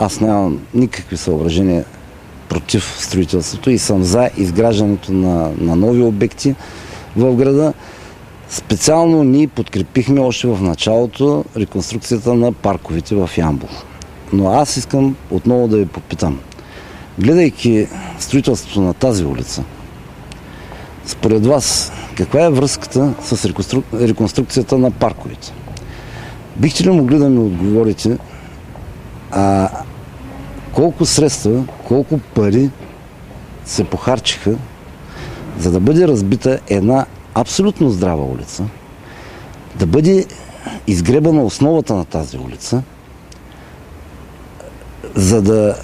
аз нямам никакви съображения против строителството и съм за изграждането на нови обекти в града. Специално ние подкрепихме още в началото реконструкцията на парковете в Ямбол. Но аз искам отново да ви попитам. Гледайки строителството на тази улица, според вас каква е връзката с реконструкцията на парковете? Бихте ли могли да ми отговорите колко средства, колко пари се похарчиха, за да бъде разбита една абсолютно здрава улица, да бъде изгребана основата на тази улица, за да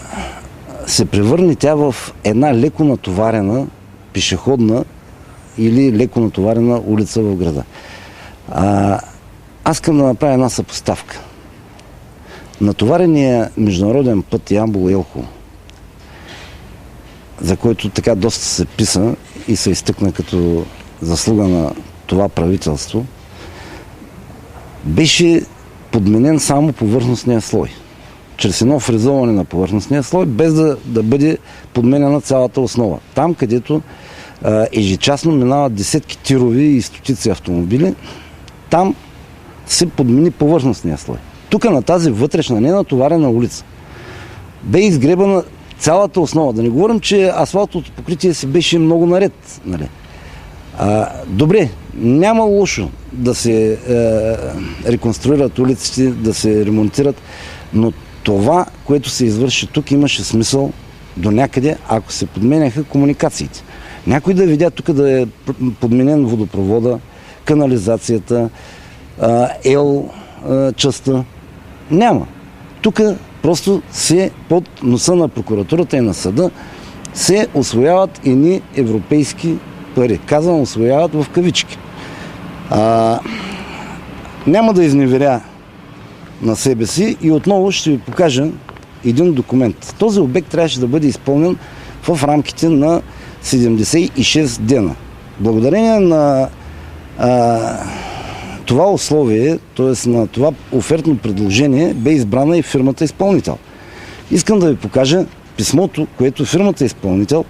се превърне тя в една леко натоварена пешеходна или леко натоварена улица в града. Аз искам да направя една съпоставка. Натоварения международен път Ямбол-Елхово, за който така доста се писа и се изтъкна като заслуга на това правителство, беше подменен само повърхностния слой. Чрез едно фрезоване на повърхностния слой, без да бъде подменена цялата основа. Там, където ежечасно минават десетки тирови и стотици автомобили, там се подмени повърхностния слой. Тук на тази вътрешна, ненатоварена улица бе изгребана цялата основа. Да не говорим, че асфалтовото покритие си беше много наред. Нали? Добре, няма лошо да се реконструират улиците, да се ремонтират, но това, което се извърши тук, имаше смисъл до някъде, ако се подменяха комуникациите. Някой да видя тук да е подменен водопровода, канализацията, частта. Няма. Тук просто се под носа на прокуратурата и на съда се усвояват едни европейски пари. Казвам, усвояват в кавички. Няма да изневеря на себе си и отново ще ви покажа един документ. Този обект трябваше да бъде изпълнен в рамките на 76 дена. Благодарение на това условие, т.е. на това офертно предложение, бе избрана и фирмата изпълнител. Искам да ви покажа писмото, което фирмата изпълнител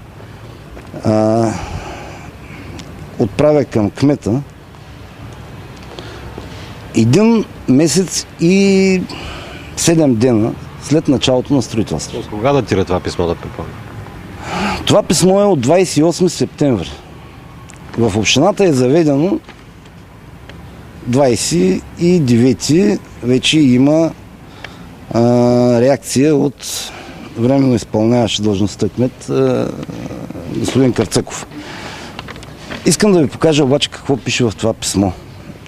отправя към кмета 1 месец и 7 дена след началото на строителството. От кога датира това писмо, да припомня? Това писмо е от 28 септември. В общината е заведено 29 вече има реакция от временно изпълняващ длъжността кмет господин Карцаков. Искам да ви покажа обаче какво пише в това писмо.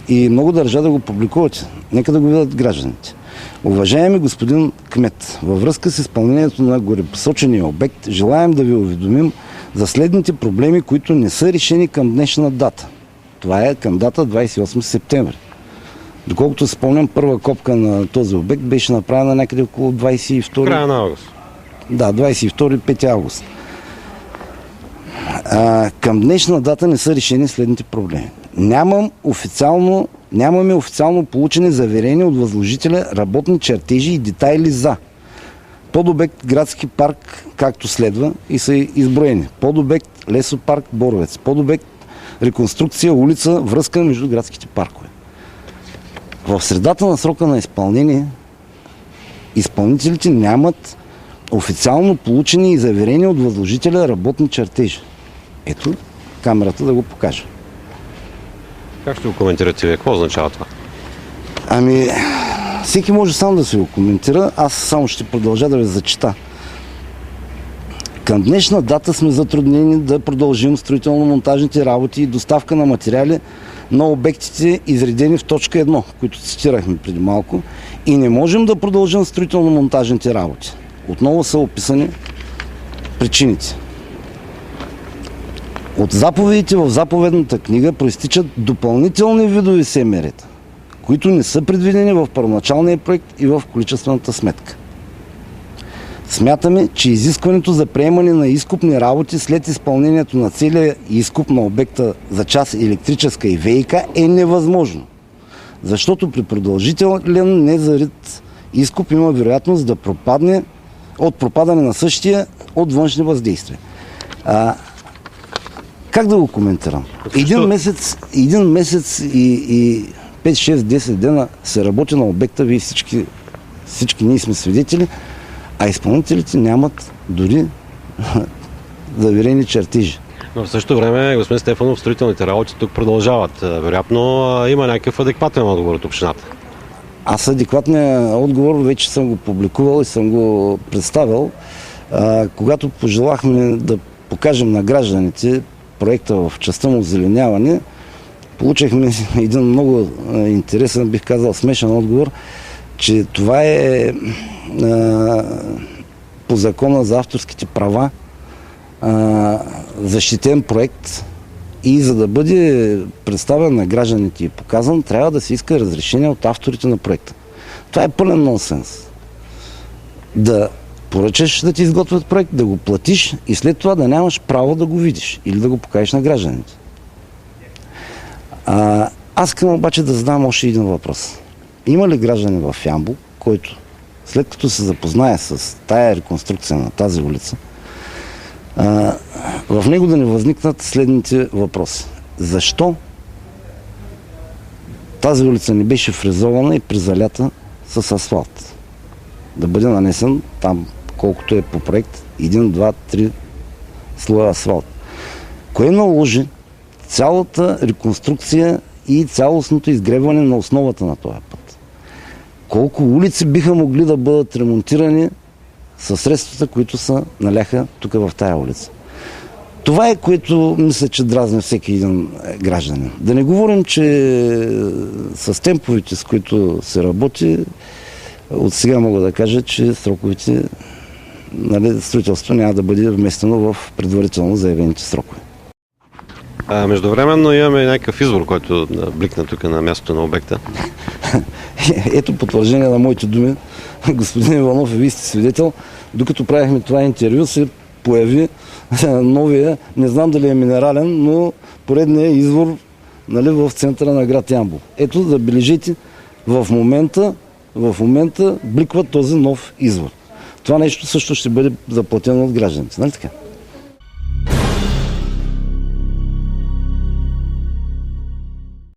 И много държа да го публикувате. Нека да го видят гражданите. Уважаеми господин кмет, във връзка с изпълнението на горепосочения обект, желаем да ви уведомим за следните проблеми, които не са решени към днешна дата. Това е към дата 28 септември. Доколкото се спомням, първа копка на този обект беше направена някъде около 22... Края на август. Да, 22-5 август. Към днешна дата не са решени следните проблеми. Нямаме официално получени заверения от възложителя работни чертежи и детайли за подобект градски парк, както следва и са изброени. Подобект лесопарк Боровец. Подобект реконструкция, улица, връзка между градските паркове. В средата на срока на изпълнение изпълнителите нямат официално получени и заверени от възложителя работни чертежи. Ето, камерата да го покажа. Как ще го коментирате вие? Какво означава това? Всеки може сам да се го коментира. Аз само ще продължа да ви зачита. Към днешна дата сме затруднени да продължим строително-монтажните работи и доставка на материали на обектите, изредени в точка 1, които цитирахме преди малко, и не можем да продължим строително-монтажните работи. Отново са описани причините. От заповедите в заповедната книга проистичат допълнителни видове СМР-та, които не са предвидени в първоначалния проект и в количествената сметка. Смятаме, че изискването за приемане на изкупни работи след изпълнението на целия изкуп на обекта за част електрическа и ВиК е невъзможно, защото при продължителен незарит изкуп има вероятност да пропадне от пропадане на същия, от външни въздействия. Как да го коментирам? Един месец и 5, 6, 10 дена се работи на обекта, вие всички ние сме свидетели, а изпълнителите нямат дори заверени чертежи. Но в същото време, господин Стефанов, строителните работи тук продължават. Вероятно има някакъв адекватен отговор от общината. Аз адекватния отговор вече съм го публикувал и съм го представил. Когато пожелахме да покажем на гражданите проекта в частта му озеленяване, получихме един много интересен, бих казал, смешен отговор, че това е по закона за авторските права защитен проект и за да бъде представен на гражданите и показан, трябва да се иска разрешение от авторите на проекта. Това е пълен нонсенс. Да поръчаш да ти изготвят проект, да го платиш и след това да нямаш право да го видиш или да го покажеш на гражданите. Аз искам обаче да задам още един въпрос. Има ли гражданин в Ямбол, който след като се запознае с тая реконструкция на тази улица, в него да не възникнат следните въпроси. Защо тази улица не беше фрезована и презалята с асфалт? Да бъде нанесен там, колкото е по проект, 1, 2, 3 слоя асфалт. Кое наложи цялата реконструкция и цялостното изгребване на основата на този път? Колко улици биха могли да бъдат ремонтирани със средствата, които са наляха тук в тая улица? Това е, което мисля, че дразни всеки един гражданин. Да не говорим, че с темповете, с които се работи, от сега мога да кажа, че сроковете, строителството няма да бъде вместено в предварително заявените срокове. Междувременно имаме някакъв извор, който бликна тук на мястото на обекта. Ето потвърждение на моите думи. Господин Иванов, вие сте свидетел. Докато правихме това интервю, се появи новия, не знам дали е минерален, но поредният извор, в центъра на град Ямбол. Ето, забележите, в момента бликва този нов извор. Това нещо също ще бъде заплатено от гражданите. Нали така?